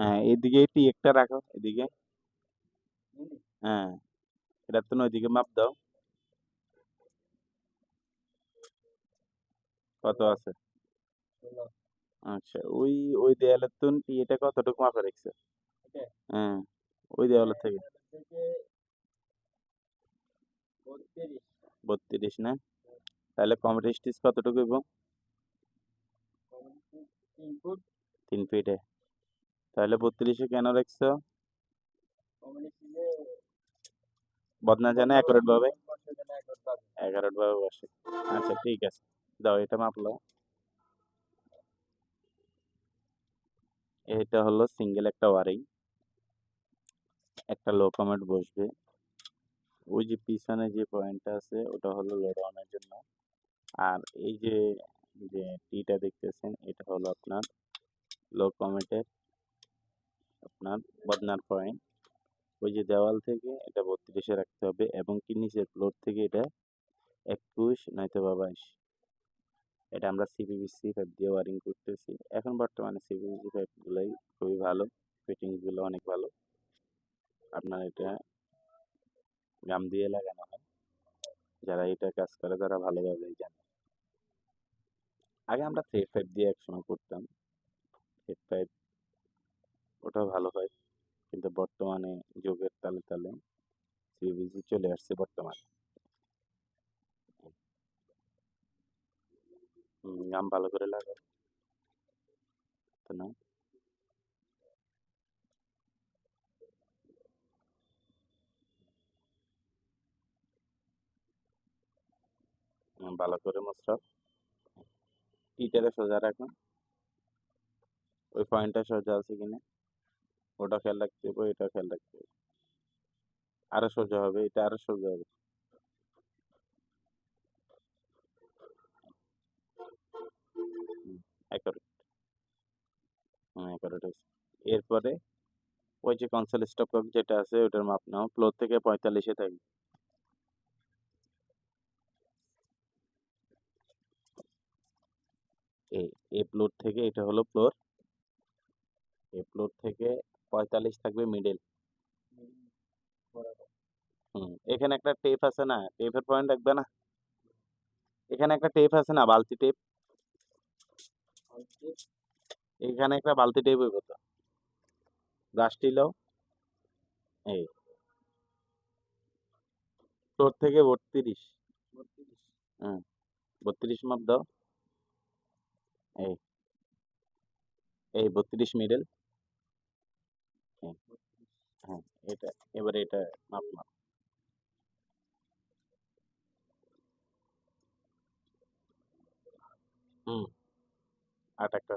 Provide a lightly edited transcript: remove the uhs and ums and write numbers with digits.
হ্যাঁ, এদিকে টি একটা রাখো এদিকে। হ্যাঁ, এটা তো ওইদিকে মাপ দাও। কত আছে? আচ্ছা, ওই দেয়ালের তো টি এটা কতটুকু মাপে রাখছে? হ্যাঁ, ওই দেওয়ালের থেকে 32 না? তাহলে কমরের স্টিচ কতটুকু হইব? 3 ফিটে। তাহলে 32-এ কেন রাখছো? বদনা জানে অ্যাকুরেট ভাবে 11 ভাবে বসে। আচ্ছা ঠিক আছে, দাও এটা মাপলো। এটা হলো সিঙ্গেল একটা ওয়ারিং, একটা লো কমেট বসবে। ওই যে পিছনে যে পয়েন্টটা আছে ওটা হলো লো ডাউনের জন্য। আর এই যে যে টিটা দেখতেছেন এটা হলো আপনার লো কমেটের আপনার বদনার পয়েন্ট। ওই যে দেওয়াল থেকে এটা 32-এ রাখতে হবে এবং কি নিচের ফ্লোর থেকে এটা 21 নয়তো বা 22। এটা আমরা সিপিভিসি পাইপ দিয়ে ওয়ারিং করতেছি। এখন বর্তমানে সিপিভিসি পাইপগুলোই খুবই ভালো, ফিটিংসগুলো অনেক ভালো। আপনার এটা গাম দিয়ে লাগানো হয়, যারা এটা কাজ করে তারা ভালোভাবেই জানে। আগে আমরা থ্রেড পাইপ দিয়ে একসময় করতাম, থ্রেড পাইপ ওটাও ভালো হয়, কিন্তু বর্তমানে যুগের তালে তালে সিপিভিসি চলে আসছে বর্তমানে। গাম ভালো করে লাগাও তো না। ভালো করে মশরা টিটারে সোজা রাখুন, ওই পয়েন্টটা সোজা আছে কিনা ওটা খেয়াল রাখতে হবে, এটা খেয়াল রাখতে হবে। আরো সোজা হবে, এটা আরো সোজা হবে। অ্যাকুরেট, অ্যাকুরেট হয়েছে। এরপরে ওই যে কনসোল স্টপ যেটা আছে ওটার মাপ নাও, ফ্লোর থেকে 45-এ থাকবে। এই এই ফ্লোর থেকে এটা হলো ফ্লোর, এই ফ্লোর থেকে 45 থাকবে মিডল। এখানে একটা টেপ আছে না, টেপের পয়েন্ট রাখবে না? এখানে একটা টেপ আছে না, বালতি টেপ, এখানে একটা বালতি টেপ হইব তো। ব্রাশটি লও, এই ফ্লোর থেকে 32। হ্যাঁ, 32 মাপ দাও। এই এই 32 মিডল। হ্যাঁ, হ্যাঁ, এটা এবারে এটা মাপ নাও। 8 একটা